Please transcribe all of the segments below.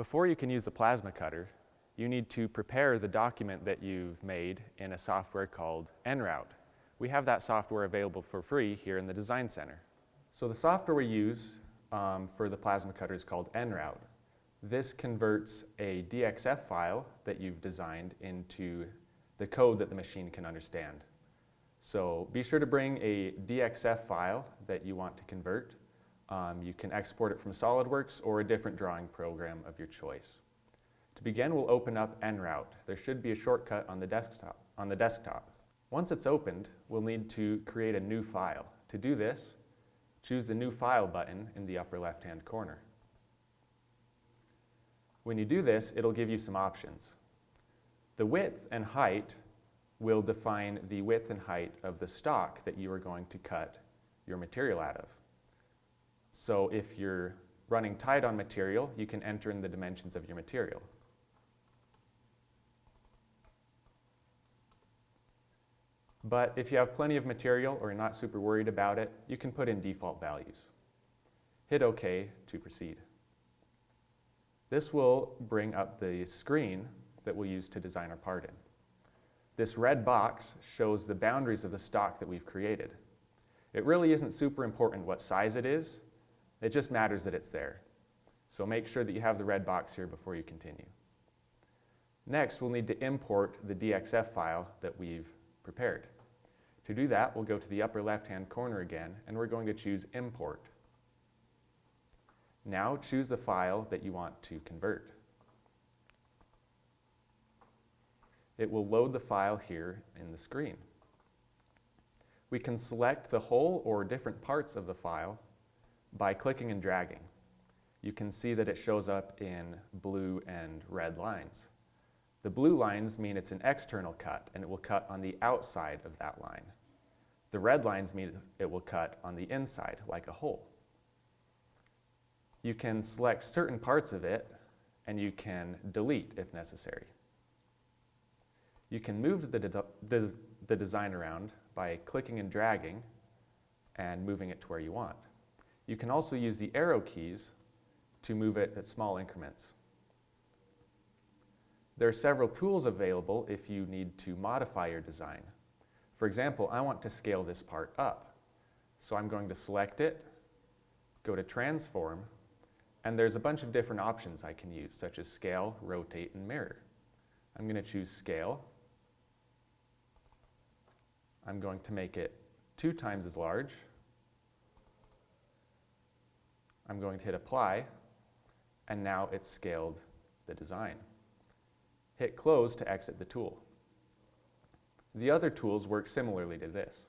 Before you can use the plasma cutter, you need to prepare the document that you've made in a software called nRoute. We have that software available for free here in the Design Center. So the software we use for the plasma cutter is called nRoute. This converts a DXF file that you've designed into the code that the machine can understand. So be sure to bring a DXF file that you want to convert. You can export it from SOLIDWORKS or a different drawing program of your choice. To begin, we'll open up nRoute. There should be a shortcut on the desktop. Once it's opened, we'll need to create a new file. To do this, choose the New File button in the upper left-hand corner. When you do this, it'll give you some options. The width and height will define the width and height of the stock that you are going to cut your material out of. So if you're running tight on material, you can enter in the dimensions of your material. But if you have plenty of material or you're not super worried about it, you can put in default values. Hit OK to proceed. This will bring up the screen that we'll use to design our part in. This red box shows the boundaries of the stock that we've created. It really isn't super important what size it is. It just matters that it's there. So make sure that you have the red box here before you continue. Next, we'll need to import the DXF file that we've prepared. To do that, we'll go to the upper left-hand corner again, and we're going to choose Import. Now choose the file that you want to convert. It will load the file here in the screen. We can select the whole or different parts of the file by clicking and dragging. You can see that it shows up in blue and red lines. The blue lines mean it's an external cut, and it will cut on the outside of that line. The red lines mean it will cut on the inside, like a hole. You can select certain parts of it, and you can delete if necessary. You can move the design around by clicking and dragging and moving it to where you want. You can also use the arrow keys to move it at small increments. There are several tools available if you need to modify your design. For example, I want to scale this part up. So I'm going to select it, go to Transform, and there's a bunch of different options I can use, such as Scale, Rotate, and Mirror. I'm going to choose Scale. I'm going to make it 2 times as large. I'm going to hit Apply, and now it's scaled the design. Hit Close to exit the tool. The other tools work similarly to this.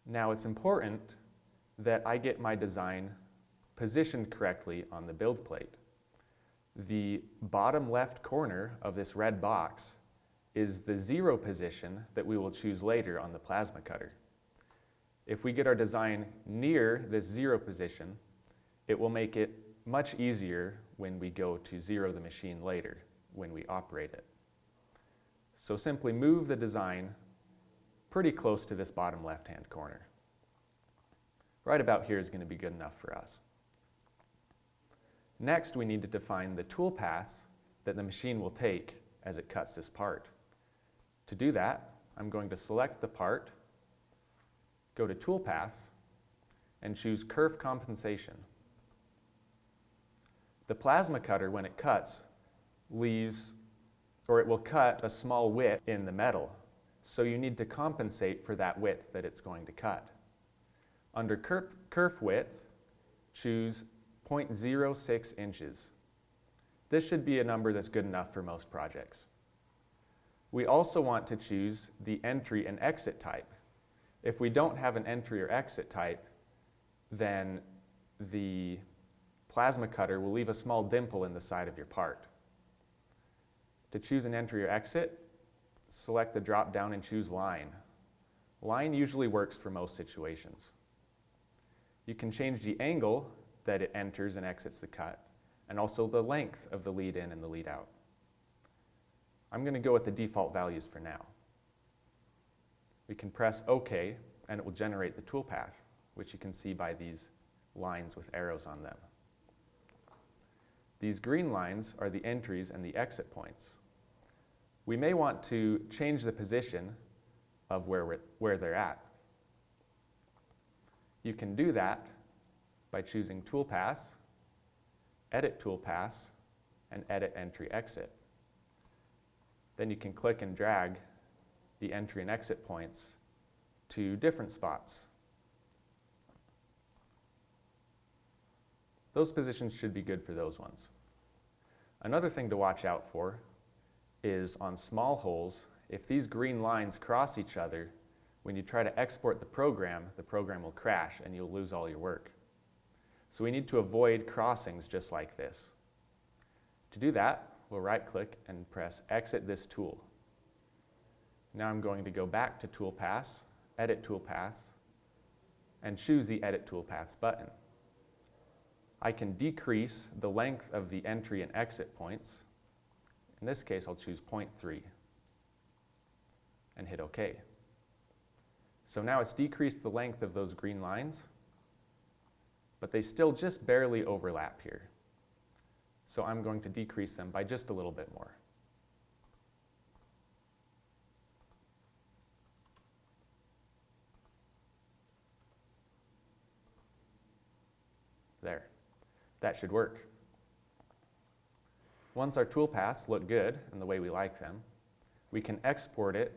Now it's important that I get my design positioned correctly on the build plate. The bottom left corner of this red box is the 0 position that we will choose later on the plasma cutter. If we get our design near this 0 position, it will make it much easier when we go to 0 the machine later, when we operate it. So simply move the design pretty close to this bottom left-hand corner. Right about here is going to be good enough for us. Next, we need to define the tool paths that the machine will take as it cuts this part. To do that, I'm going to select the part, go to Tool Paths, and choose Kerf Compensation. The plasma cutter, when it cuts, it will cut a small width in the metal, so you need to compensate for that width that it's going to cut. Under Kerf Width, choose 0.06 inches. This should be a number that's good enough for most projects. We also want to choose the entry and exit type. If we don't have an entry or exit type, then the plasma cutter will leave a small dimple in the side of your part. To choose an entry or exit, select the drop down and choose Line. Line usually works for most situations. You can change the angle that it enters and exits the cut, and also the length of the lead in and the lead out. I'm going to go with the default values for now. We can press OK, and it will generate the toolpath, which you can see by these lines with arrows on them. These green lines are the entries and the exit points. We may want to change the position of where they're at. You can do that by choosing Toolpath, Edit Toolpath, and Edit Entry Exit. Then you can click and drag the entry and exit points to different spots. Those positions should be good for those ones. Another thing to watch out for is on small holes, if these green lines cross each other, when you try to export the program will crash and you'll lose all your work. So we need to avoid crossings just like this. To do that, we'll right-click and press Exit this tool. Now I'm going to go back to Toolpath, Edit Toolpath, and choose the Edit Toolpaths button. I can decrease the length of the entry and exit points. In this case, I'll choose 0.3 and hit OK. So now it's decreased the length of those green lines, but they still just barely overlap here. So I'm going to decrease them by just a little bit more. There. That should work. Once our toolpaths look good and the way we like them, we can export it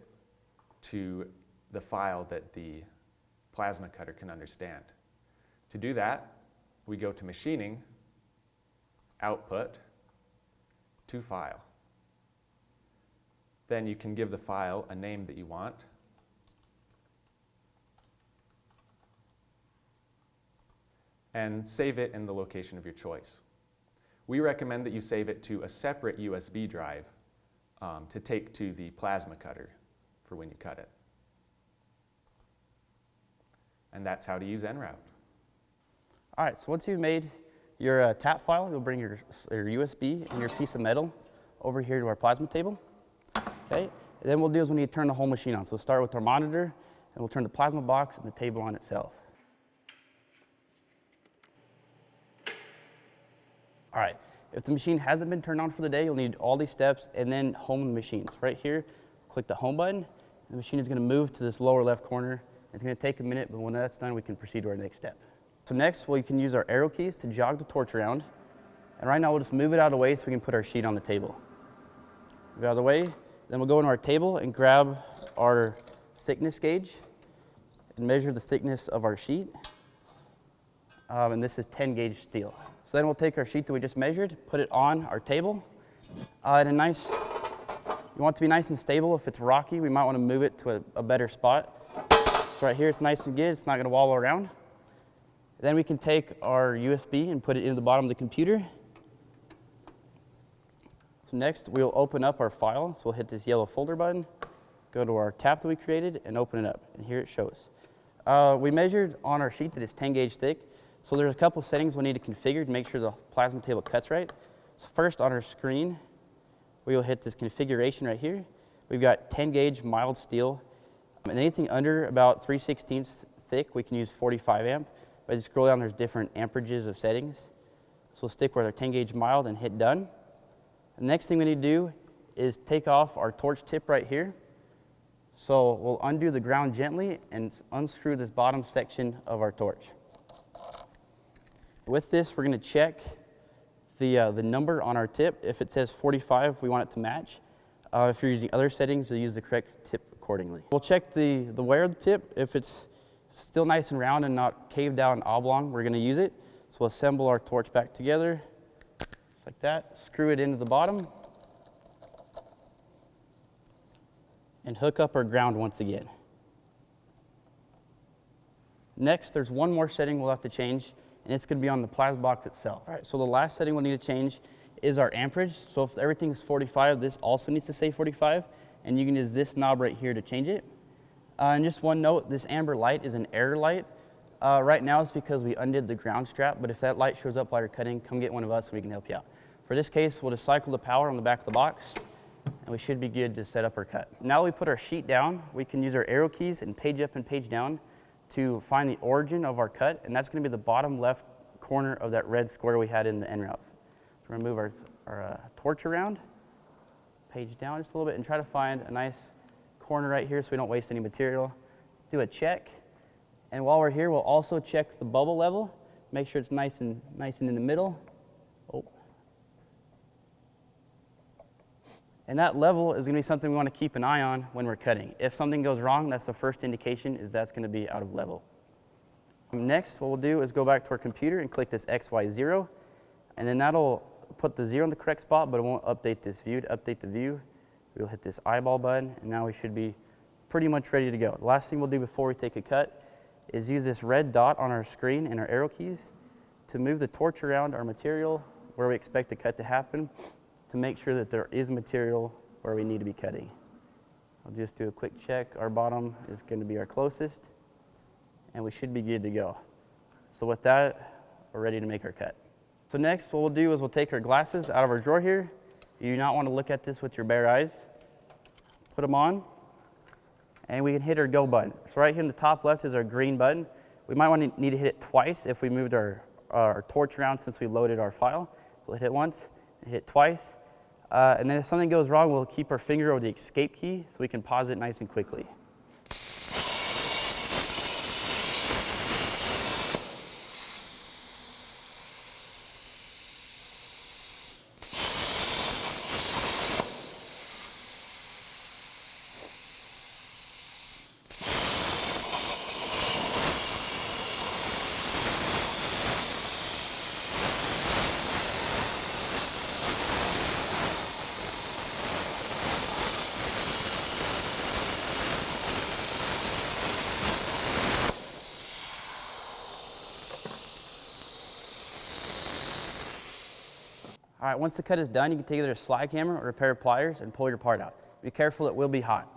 to the file that the plasma cutter can understand. To do that, we go to Machining, Output, to File. Then you can give the file a name that you want. And save it in the location of your choice. We recommend that you save it to a separate USB drive to take to the plasma cutter for when you cut it. And that's how to use NRoute. All right, so once you've made your tap file, you'll bring your USB and your piece of metal over here to our plasma table. Okay, and then what we'll do is we need to turn the whole machine on. So we'll start with our monitor, and we'll turn the plasma box and the table on itself. All right, if the machine hasn't been turned on for the day, you'll need all these steps and then home the machines. Right here, click the home button. The machine is going to move to this lower left corner. It's going to take a minute, but when that's done, we can proceed to our next step. So next, well, you can use our arrow keys to jog the torch around. And right now, we'll just move it out of the way so we can put our sheet on the table. Move it out of the way, then we'll go into our table and grab our thickness gauge and measure the thickness of our sheet. And this is 10 gauge steel. So then we'll take our sheet that we just measured, put it on our table. You want it to be nice and stable. If it's rocky, we might want to move it to a better spot. So right here, it's nice and good. It's not going to wobble around. Then we can take our USB and put it into the bottom of the computer. So next, we'll open up our file. So we'll hit this yellow folder button, go to our tap that we created, and open it up. And here it shows. We measured on our sheet that it's 10 gauge thick. So there's a couple settings we need to configure to make sure the plasma table cuts right. So first on our screen, we will hit this configuration right here. We've got 10 gauge mild steel. And anything under about 3/16 thick, we can use 45 amp. But as you scroll down, there's different amperages of settings. So we'll stick with our 10 gauge mild and hit done. The next thing we need to do is take off our torch tip right here. So we'll undo the ground gently and unscrew this bottom section of our torch. With this, we're going to check the number on our tip. If it says 45, we want it to match. If you're using other settings, you'll use the correct tip accordingly. We'll check the wear of the tip. If it's still nice and round and not caved out and oblong, we're going to use it. So we'll assemble our torch back together, just like that. Screw it into the bottom. And hook up our ground once again. Next, there's one more setting we'll have to change, and it's going to be on the plasma box itself. All right, so the last setting we'll need to change is our amperage. So if everything's 45, this also needs to say 45, and you can use this knob right here to change it. And just one note, this amber light is an error light. Right now it's because we undid the ground strap, but if that light shows up while you're cutting, come get one of us and we can help you out. For this case, we'll just cycle the power on the back of the box, and we should be good to set up our cut. Now we put our sheet down, we can use our arrow keys and page up and page down to find the origin of our cut, and that's going to be the bottom left corner of that red square we had in the NRoute. We're gonna move our torch around, page down just a little bit, and try to find a nice corner right here so we don't waste any material. Do a check, and while we're here, we'll also check the bubble level. Make sure it's nice and in the middle. Oh. And that level is gonna be something we wanna keep an eye on when we're cutting. If something goes wrong, that's the first indication is that's gonna be out of level. Next, what we'll do is go back to our computer and click this XY0, and then that'll put the 0 in the correct spot, but it won't update this view. To update the view, we'll hit this eyeball button, and now we should be pretty much ready to go. The last thing we'll do before we take a cut is use this red dot on our screen and our arrow keys to move the torch around our material where we expect the cut to happen to make sure that there is material where we need to be cutting. I'll just do a quick check. Our bottom is going to be our closest, and we should be good to go. So with that, we're ready to make our cut. So next, what we'll do is we'll take our glasses out of our drawer here. You do not want to look at this with your bare eyes. Put them on, and we can hit our go button. So right here in the top left is our green button. We might need to hit it twice if we moved our torch around since we loaded our file. We'll hit it once, and hit it twice. And then if something goes wrong, we'll keep our finger over the escape key so we can pause it nice and quickly. All right, once the cut is done, you can take either a slide hammer or a pair of pliers and pull your part out. Be careful, it will be hot.